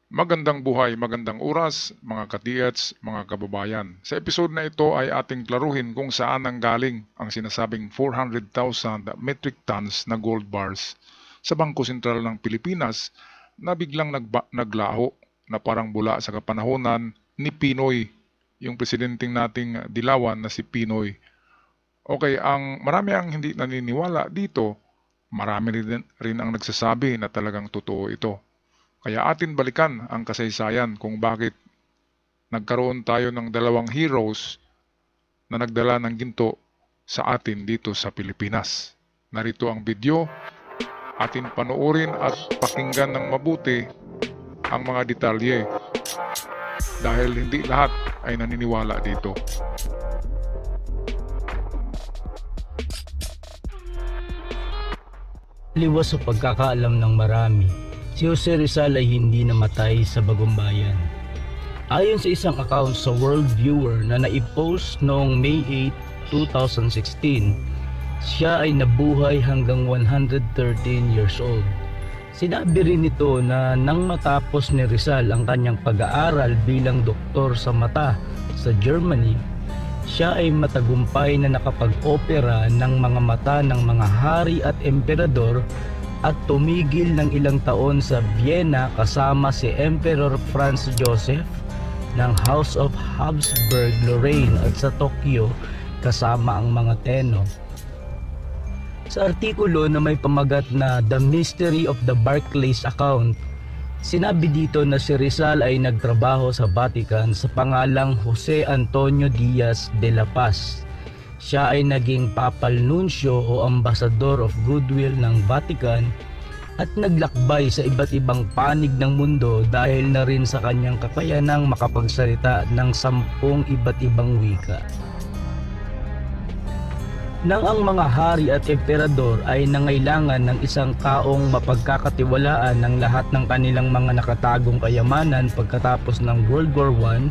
Magandang buhay, magandang oras, mga kadiyats, mga kababayan. Sa episode na ito ay ating klaruhin kung saan nanggaling ang sinasabing 400,000 metric tons na gold bars sa Bangko Sentral ng Pilipinas na biglang naglaho na parang bula sa kapanahonan ni Pinoy, yung presidenteng nating dilawan na si Pinoy. Okay, marami ang hindi naniniwala dito, marami rin ang nagsasabi na talagang totoo ito. Kaya atin balikan ang kasaysayan kung bakit nagkaroon tayo ng dalawang heroes na nagdala ng ginto sa atin dito sa Pilipinas. Narito ang video, atin panoorin at pakinggan ng mabuti ang mga detalye dahil hindi lahat ay naniniwala dito. Liwas sa pagkakaalam ng marami, si Jose Rizal ay hindi namatay sa Bagumbayan. Ayon sa isang account sa World Viewer na naipost noong May 8, 2016, siya ay nabuhay hanggang 113 years old. Sinabi rin nito na nang matapos ni Rizal ang kanyang pag-aaral bilang doktor sa mata sa Germany, siya ay matagumpay na nakapag-opera ng mga mata ng mga hari at emperador at tumigil ng ilang taon sa Vienna kasama si Emperor Franz Joseph ng House of Habsburg-Lorraine at sa Tokyo kasama ang mga Tenno. Sa artikulo na may pamagat na The Mystery of the Barclays Account, sinabi dito na si Rizal ay nagtrabaho sa Vatican sa pangalang Jose Antonio Diaz de la Paz. Siya ay naging papal nuncio o ambassador of goodwill ng Vatican at naglakbay sa iba't ibang panig ng mundo dahil na rin sa kanyang kakayanang makapagsalita ng 10 iba't ibang wika. Nang ang mga hari at emperador ay nangailangan ng isang taong mapagkakatiwalaan ng lahat ng kanilang mga nakatagong kayamanan pagkatapos ng World War I,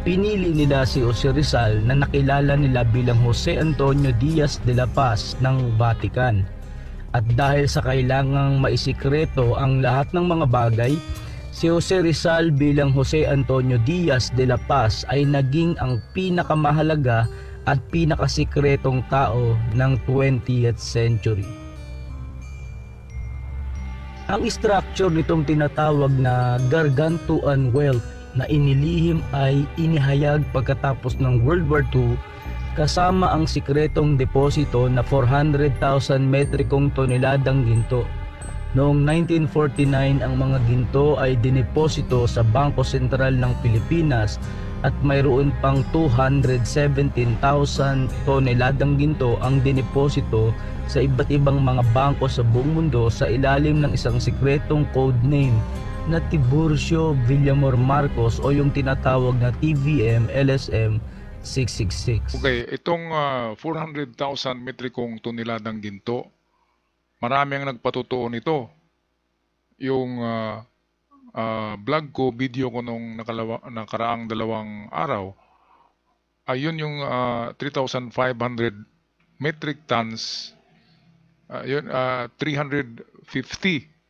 pinili nila si Jose Rizal na nakilala nila bilang Jose Antonio Diaz de la Paz ng Vatican. At dahil sa kailangang maisikreto ang lahat ng mga bagay, si Jose Rizal bilang Jose Antonio Diaz de la Paz ay naging ang pinakamahalaga at pinakasikretong tao ng 20th century. Ang structure nitong tinatawag na Gargantuan wealth na inilihim ay inihayag pagkatapos ng World War II kasama ang sikretong deposito na 400,000 metrikong toneladang ginto. Noong 1949, ang mga ginto ay dineposito sa Bangko Sentral ng Pilipinas at mayroon pang 217,000 toneladang ginto ang dineposito sa iba't ibang mga bangko sa buong mundo sa ilalim ng isang sikretong code name na Tiburcio Villamor Marcos o yung tinatawag na TVM LSM 666. Okay, itong 400,000 metrikong toneladang ginto, marami ang nagpatotoo nito. Yung vlog ko, video ko nung nakaraang 2 araw, ayun yung 3,500 metric tons, 350,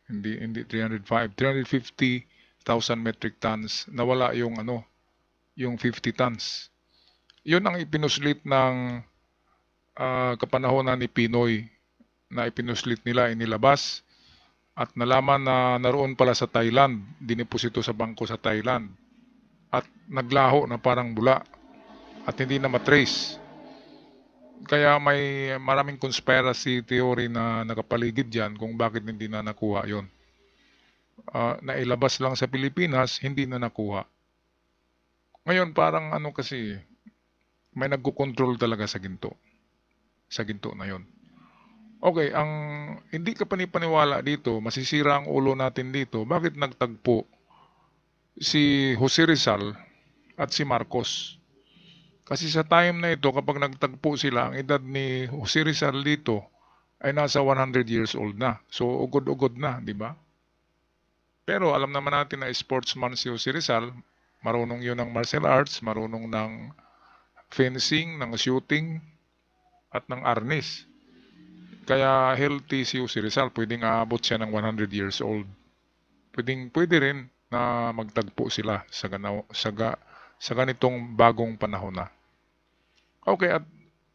hindi 305, 350,000 metric tons, nawala yung yung 50 tons. Yun ang ipinuslit ng kapanahonan ni Pinoy na ipinuslit nila, inilabas. At nalaman na naroon pala sa Thailand, dineposito sa bangko sa Thailand. At naglaho na parang bula at hindi na matrace. Kaya may maraming conspiracy theory na nakapaligid dyan kung bakit hindi na nakuha yon. Nailabas lang sa Pilipinas, hindi na nakuha. Ngayon parang kasi, may nagko-control talaga sa ginto. Sa ginto na yon. Okay, ang hindi ka panipaniwala dito, masisira ang ulo natin dito, bakit nagtagpo si Jose Rizal at si Marcos? Kasi sa time na ito, kapag nagtagpo sila, ang edad ni Jose Rizal dito ay nasa 100 years old na. So, ugod-ugod na, di ba? Pero alam naman natin na sportsman si Jose Rizal, marunong yun ng martial arts, marunong ng fencing, ng shooting, at ng arnis. Kaya healthy si Jose Rizal, pwedeng aabot siya ng 100 years old. Pwede rin na magtagpo sila sa ganitong bagong panahon na. Okay, at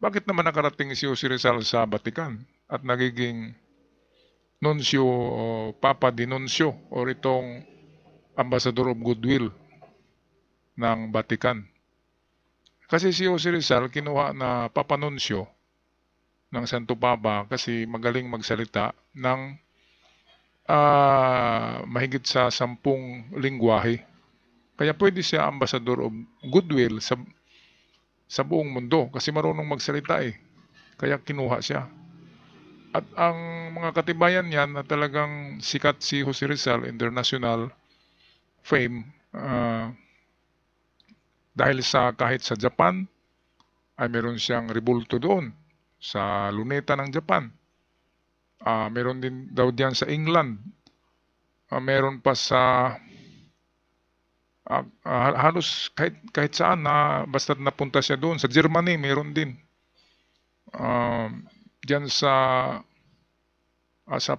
bakit naman nakarating si Jose Rizal sa Vatican at nagiging nuncio o Papa di Nuncio o itong Ambassador of Goodwill ng Vatican? Kasi si Jose Rizal kinuha na Papa Nuncio ng Santo Papa kasi magaling magsalita ng mahigit sa 10 lingwahe. Kaya pwede siya Ambassador of Goodwill sa buong mundo kasi marunong magsalita eh. Kaya kinuha siya. At ang mga katibayan niyan na talagang sikat si Jose Rizal, international fame, dahil kahit sa Japan ay meron siyang rebulto doon sa luneta ng Japan. Meron din daw diyan sa England. Meron pa sa halos kahit saan na basta napunta siya doon. Sa Germany meron din. Diyan sa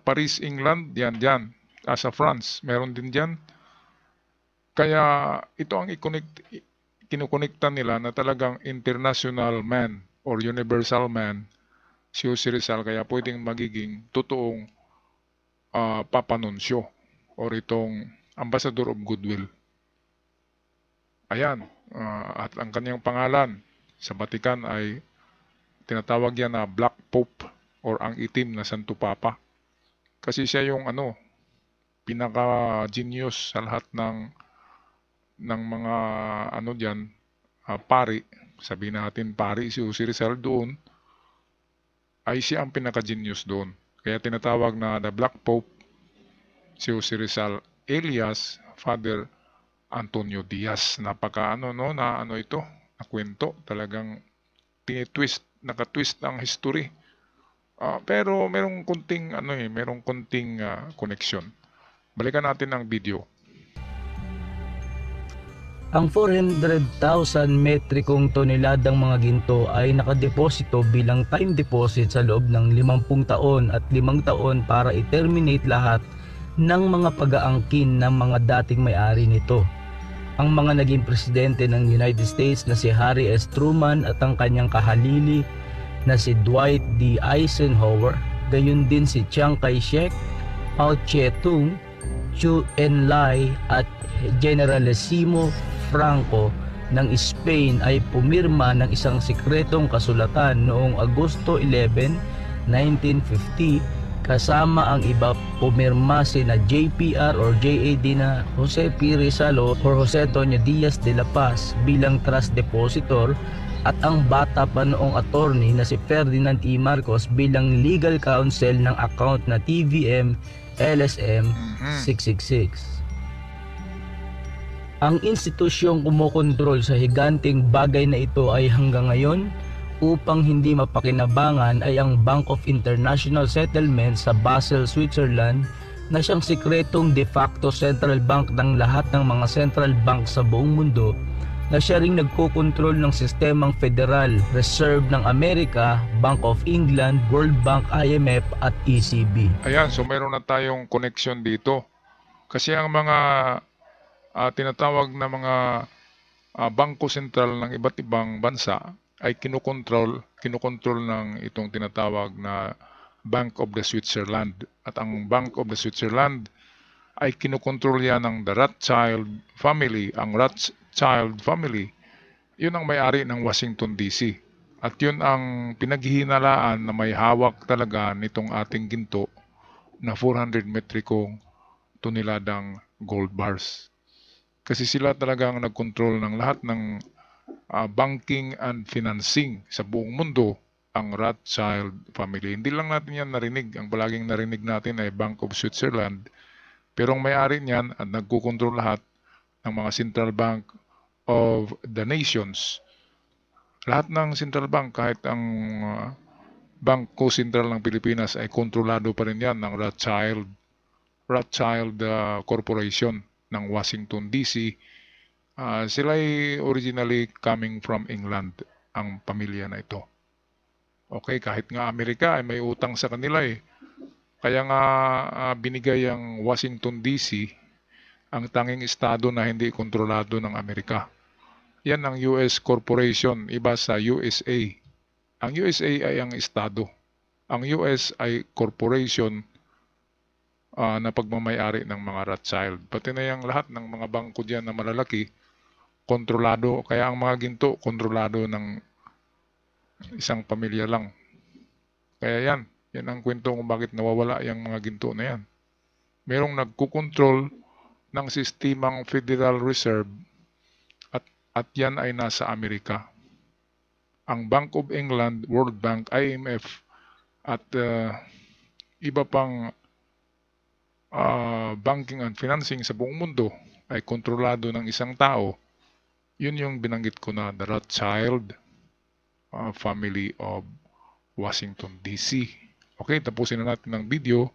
Paris, England, diyan. Sa France, meron din diyan. Kaya ito ang kinukonekta nila na talagang international man or universal man si Jose Rizal, kaya pwedeng magiging totoong Papa Nuncio or itong Ambassador of Goodwill. Ayan, at ang kanyang pangalan sa Vatican ay tinatawag yan na Black Pope or ang itim na Santo Papa. Kasi siya yung pinaka-genius sa lahat ng mga diyan, pari. Sabihin natin pari si Jose Rizal doon, ay siya ang pinaka-genius doon. Kaya tinatawag na the Black Pope si Jose Rizal alias Father Antonio Diaz. Napaka na kwento. Talagang nakatwist ang history. Pero merong konting connection. Balikan natin ang video. Ang 400,000 metrikong toneladang mga ginto ay nakadeposito bilang time deposit sa loob ng 50 taon at 5 taon para i-terminate lahat ng mga pag-aangkin ng mga dating may-ari nito. Ang mga naging presidente ng United States na si Harry S. Truman at ang kanyang kahalili na si Dwight D. Eisenhower, gayon din si Chiang Kai-shek, Mao Zedong, Zhou Enlai at Generalissimo Franco ng Spain ay pumirma ng isang sikretong kasulatan noong Agosto 11, 1950 kasama ang iba pumirma sina JPR or JAD na Jose P. Rizal or Jose Antonio Diaz de la Paz bilang trust depositor at ang bata pa noong attorney na si Ferdinand E. Marcos bilang legal counsel ng account na TVM LSM 666. Ang institusyong kumukontrol sa higanteng bagay na ito ay hanggang ngayon upang hindi mapakinabangan ay ang Bank of International Settlements sa Basel, Switzerland na siyang sikretong de facto central bank ng lahat ng mga central bank sa buong mundo na siya ring nagkokontrol ng sistemang Federal Reserve ng Amerika, Bank of England, World Bank, IMF at ECB. Ayan, so mayroon na tayong connection dito. Kasi ang mga tinatawag na mga bangko sentral ng iba't ibang bansa ay kinokontrol ng itong tinatawag na Bank of the Switzerland. At ang Bank of the Switzerland ay kinokontrol yan ng the Rothschild family. Ang Rothschild family, yun ang may-ari ng Washington DC. At yun ang pinaghihinalaan na may hawak talaga nitong ating ginto na 400 metrikong toneladang gold bars. Kasi sila talagang nagkontrol ng lahat ng banking and financing sa buong mundo, ang Rothschild family. Hindi lang natin yan narinig. Ang palaging narinig natin ay Bank of Switzerland. Pero ang may-ari niyan at nagkukontrol lahat ng mga central bank of the nations. Lahat ng central bank, kahit ang Bangko Sentral ng Pilipinas ay kontrolado pa rin yan ng Rothschild Corporation ng Washington DC. Sila ay originally coming from England, ang pamilya na ito. Okay, kahit nga Amerika ay may utang sa kanila eh. Kaya nga binigay ang Washington DC ang tanging estado na hindi kontrolado ng Amerika. Yan ang US corporation, iba sa USA. Ang USA ay ang estado. Ang US ay corporation na pagmamayari ng mga Rothschild. Pati na yung lahat ng mga bangko diyan na malalaki, kontrolado. Kaya ang mga ginto, kontrolado ng isang pamilya lang. Kaya yan ang kwento kung bakit nawawala yung mga ginto na yan. Merong nagkukontrol ng sistemang Federal Reserve at yan ay nasa Amerika. Ang Bank of England, World Bank, IMF at iba pang banking and financing sa buong mundo ay kontrolado ng isang tao. Yun yung binanggit ko na the Rothschild family of Washington, D.C. Okay, tapusin na natin ang video.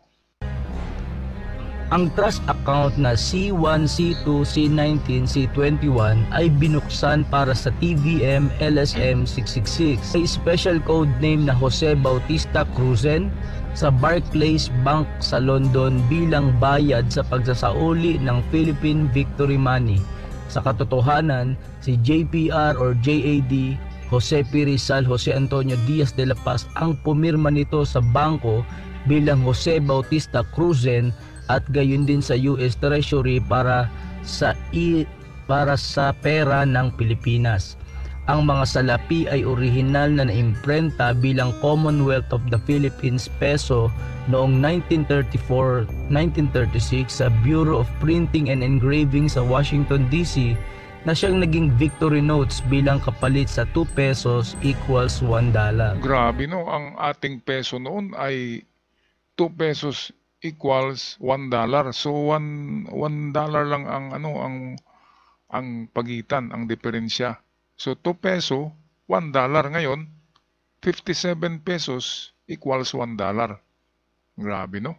Ang trust account na C1, C2, C19, C21 ay binuksan para sa TVM LSM 666 ay special code name na Jose Bautista Cruzen sa Barclays Bank sa London bilang bayad sa pagsasauli ng Philippine Victory Money. Sa katotohanan, si JPR or JAD Jose P. Rizal Jose Antonio Diaz de la Paz ang pumirma nito sa bangko bilang Jose Bautista Cruzen at gayon din sa US Treasury para sa pera ng Pilipinas. Ang mga salapi ay orihinal na naimprenta bilang Commonwealth of the Philippines peso noong 1934-1936 sa Bureau of Printing and Engraving sa Washington, D.C. na siyang naging victory notes bilang kapalit sa 2 pesos equals $1. Grabe no, ang ating peso noon ay 2 pesos equals $1. So $1 lang ang ang pagitan, ang diferensya. So 2 peso, $1 ngayon, 57 pesos equals $1. Grabe no?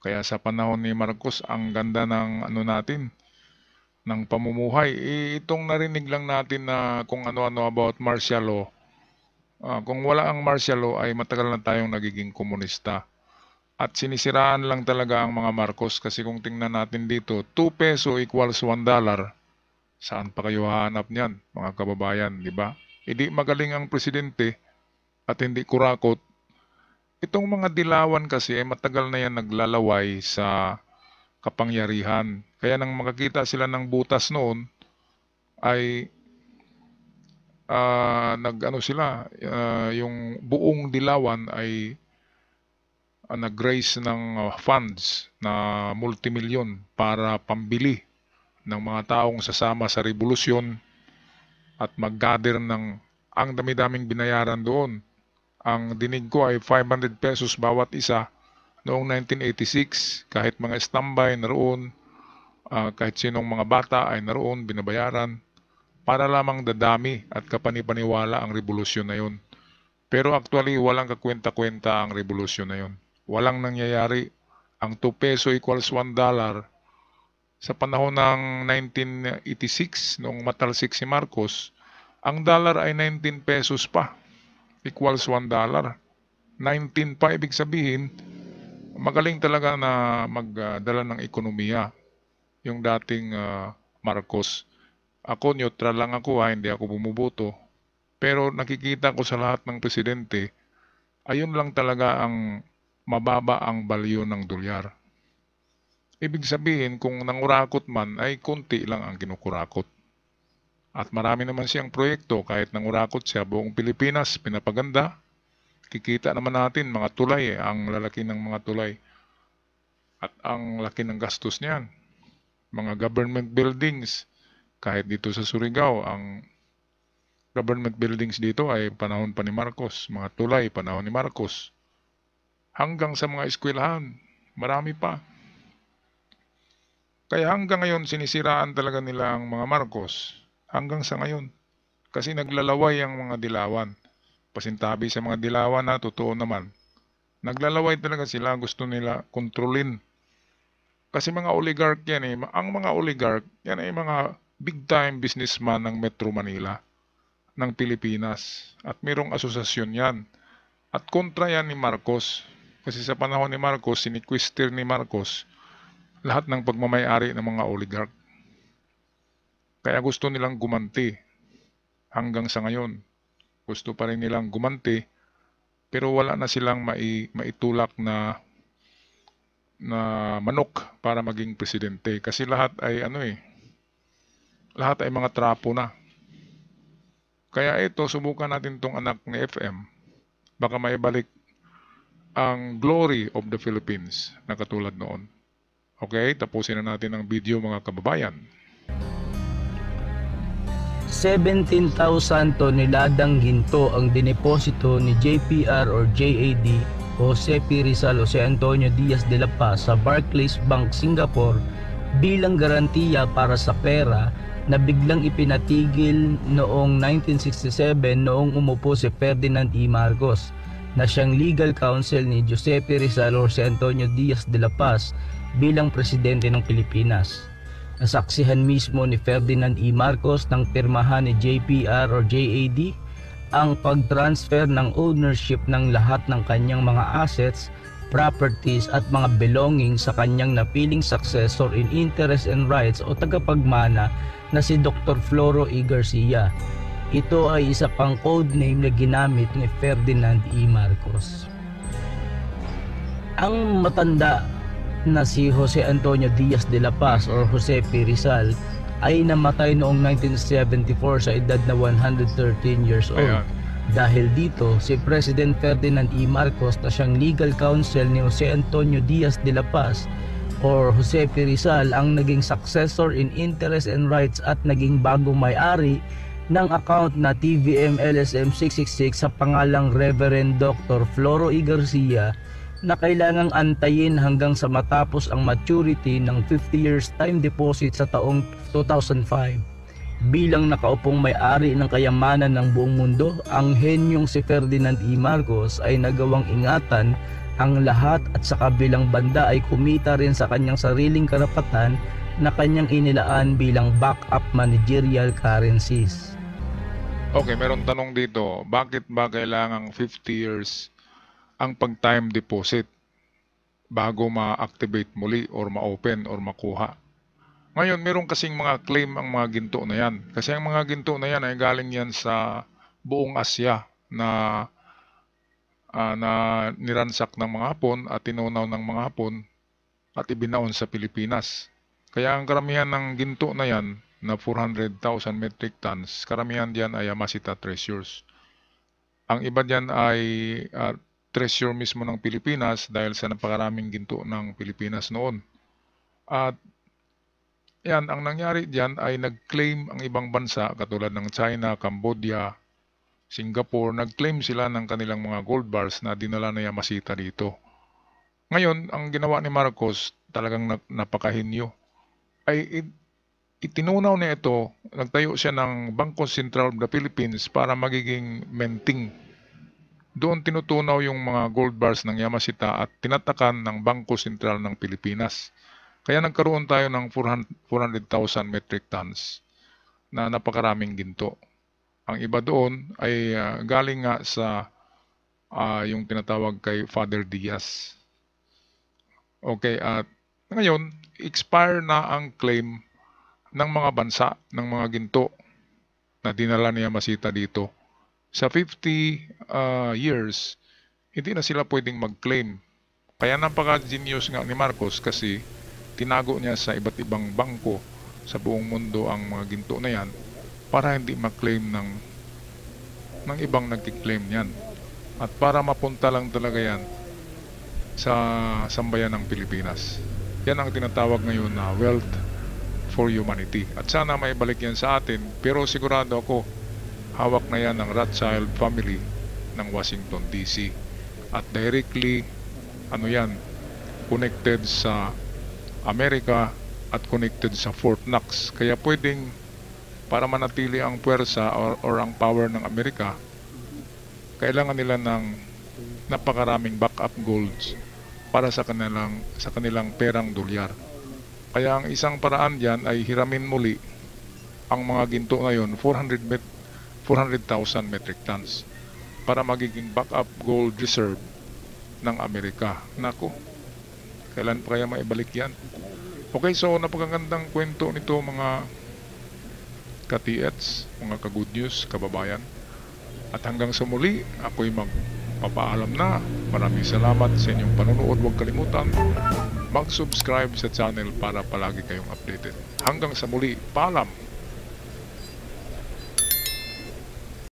Kaya sa panahon ni Marcos, ang ganda ng natin, ng pamumuhay. Itong narinig lang natin na kung ano-ano about martial law. Kung wala ang martial law ay matagal na tayong nagiging komunista. At sinisiraan lang talaga ang mga Marcos kasi kung tingnan natin dito, 2 peso equals $1. Saan pa kayo hahanap niyan, mga kababayan, di ba? Hindi magaling ang presidente at hindi kurakot. Itong mga dilawan kasi ay matagal na yan naglalaway sa kapangyarihan. Kaya nang makakita sila ng butas noon ay yung buong dilawan ay nag-raise ng funds na multimilyon para pambili ng mga taong sasama sa revolusyon at mag-gather ng ang dami-daming binayaran doon. Ang dinig ko ay 500 pesos bawat isa noong 1986. Kahit mga standby naroon, kahit sinong mga bata ay naroon, binabayaran para lamang dadami at kapanipaniwala ang revolusyon na yun. Pero actually, walang kakwenta-kwenta ang revolusyon na yun. Walang nangyayari. Ang 2 peso equals $1 sa panahon ng 1986, noong matalsik si Marcos, ang dollar ay 19 pesos pa, equals $1. 19 pa, ibig sabihin, magaling talaga na magdala ng ekonomiya yung dating Marcos. Ako, neutral lang ako, hindi ako bumuboto. Pero nakikita ko sa lahat ng presidente, ayun lang talaga ang mababa ang balyo ng dolyar. Ibig sabihin, kung nangurakot man, ay konti lang ang kinukurakot. At marami naman siyang proyekto, kahit nangurakot siya, buong Pilipinas, pinapaganda. Kikita naman natin, mga tulay, ang lalaki ng mga tulay. At ang laki ng gastos niyan. Mga government buildings, kahit dito sa Surigao, ang government buildings dito ay panahon pa ni Marcos. Mga tulay, panahon ni Marcos. Hanggang sa mga eskwelahan, marami pa. Kaya hanggang ngayon sinisiraan talaga nila ang mga Marcos. Hanggang sa ngayon. Kasi naglalaway ang mga dilawan. Pasintabi sa mga dilawan na totoo naman. Naglalaway talaga sila, gusto nila kontrolin. Kasi mga oligarch yan eh. Ang mga oligarch, yan ay mga big time businessman ng Metro Manila, ng Pilipinas. At mayroong asosasyon yan. At kontra yan ni Marcos. Kasi sa panahon ni Marcos, sinikwister ni Marcos lahat ng pagmamay-ari ng mga oligarch. Kaya gusto nilang gumanti hanggang sa ngayon. Gusto pa rin nilang gumanti pero wala na silang maitulak na manok para maging presidente kasi lahat ay lahat ay mga trapo na. Kaya ito, subukan natin tong anak ni FM. Baka maibalik ang glory of the Philippines na katulad noon. Okay, tapusin na natin ang video mga kababayan. 17,000 toneladang ginto ang dineposito ni JPR or JAD Jose P. Rizal Jose Antonio Diaz de la Paz sa Barclays Bank Singapore bilang garantiya para sa pera na biglang ipinatigil noong 1967 noong umupo si Ferdinand E. Marcos na siyang legal counsel ni Giuseppe Rizal Jose Antonio Diaz de la Paz bilang presidente ng Pilipinas. Nasaksihan mismo ni Ferdinand E. Marcos ng pirmahan ni JPR or JAD ang pag-transfer ng ownership ng lahat ng kanyang mga assets, properties at mga belongings sa kanyang napiling successor in interest and rights o tagapagmana na si Dr. Floro E. Garcia. Ito ay isa pang code name na ginamit ni Ferdinand E. Marcos. Ang matanda na si Jose Antonio Diaz de la Paz or Jose P. Rizal ay namatay noong 1974 sa edad na 113 years old. Ayan. Dahil dito, si President Ferdinand E. Marcos na siyang legal counsel ni Jose Antonio Diaz de la Paz or Jose P. Rizal ang naging successor in interest and rights at naging bagong may-ari ng account na TVM LSM 666 sa pangalang Reverend Dr. Floro E. Garcia na kailangang antayin hanggang sa matapos ang maturity ng 50 years time deposit sa taong 2005. Bilang nakaupong may-ari ng kayamanan ng buong mundo, ang henyong si Ferdinand E. Marcos ay nagawang ingatan ang lahat at sa kabilang banda ay kumita rin sa kanyang sariling karapatan na kanyang inilaan bilang backup managerial currencies. Okay, meron tanong dito, bakit ba kailangang 50 years ang pag-time deposit bago ma-activate muli or ma-open or makuha? Ngayon, meron kasing mga claim ang mga ginto na yan. Kasi ang mga ginto na yan ay galing yan sa buong Asya na niransak ng mga Hapon at tinunaw ng mga Hapon at ibinaon sa Pilipinas. Kaya ang karamihan ng ginto na yan na 400,000 metric tons, karamihan diyan ay Yamashita treasures. Ang iba diyan ay treasure mismo ng Pilipinas dahil sa napakaraming ginto ng Pilipinas noon. At yan, ang nangyari diyan ay nag-claim ang ibang bansa katulad ng China, Cambodia, Singapore, nag-claim sila ng kanilang mga gold bars na dinala na Yamashita dito. Ngayon, ang ginawa ni Marcos talagang napakahinyo. Ay itinunaw niya ito, nagtayo siya ng Bangko Sentral of the Philippines para magiging menting. Doon tinutunaw yung mga gold bars ng Yamashita at tinatakan ng Bangko Sentral ng Pilipinas. Kaya nagkaroon tayo ng 400,000 metric tons na napakaraming ginto. Ang iba doon ay galing nga sa yung tinatawag kay Father Diaz. Okay, at ngayon, expire na ang claim ng mga bansa, ng mga ginto na dinala ni Yamashita dito. Sa 50 years, hindi na sila pwedeng mag-claim. Kaya napaka-genius nga ni Marcos kasi tinago niya sa iba't ibang bangko sa buong mundo ang mga ginto na yan para hindi mag-claim ng ibang nag-claim niyan. At para mapunta lang talaga yan sa sambayan ng Pilipinas. Yan ang tinatawag ngayon na wealth for humanity. At sana may balik yan sa atin, pero sigurado ako hawak na yan ng Rothschild family ng Washington DC. At directly connected sa Amerika at connected sa Fort Knox. Kaya pwedeng para manatili ang puwersa or ang power ng Amerika, kailangan nila ng napakaraming backup golds para sa kanilang perang dolyar. Kaya ang isang paraan diyan ay hiramin muli ang mga ginto ngayon, 400,000 metric tons para magiging backup gold reserve ng Amerika. Nako, kailan pa kaya maibalik yan? Okay, so napakagandang kwento nito mga ka-TH, mga ka-good news, kababayan. At hanggang sa muli, ako'y magpapaalam na. Maraming salamat sa inyong panonood. Huwag kalimutan mag-subscribe sa channel para palagi kayong updated. Hanggang sa muli, paalam!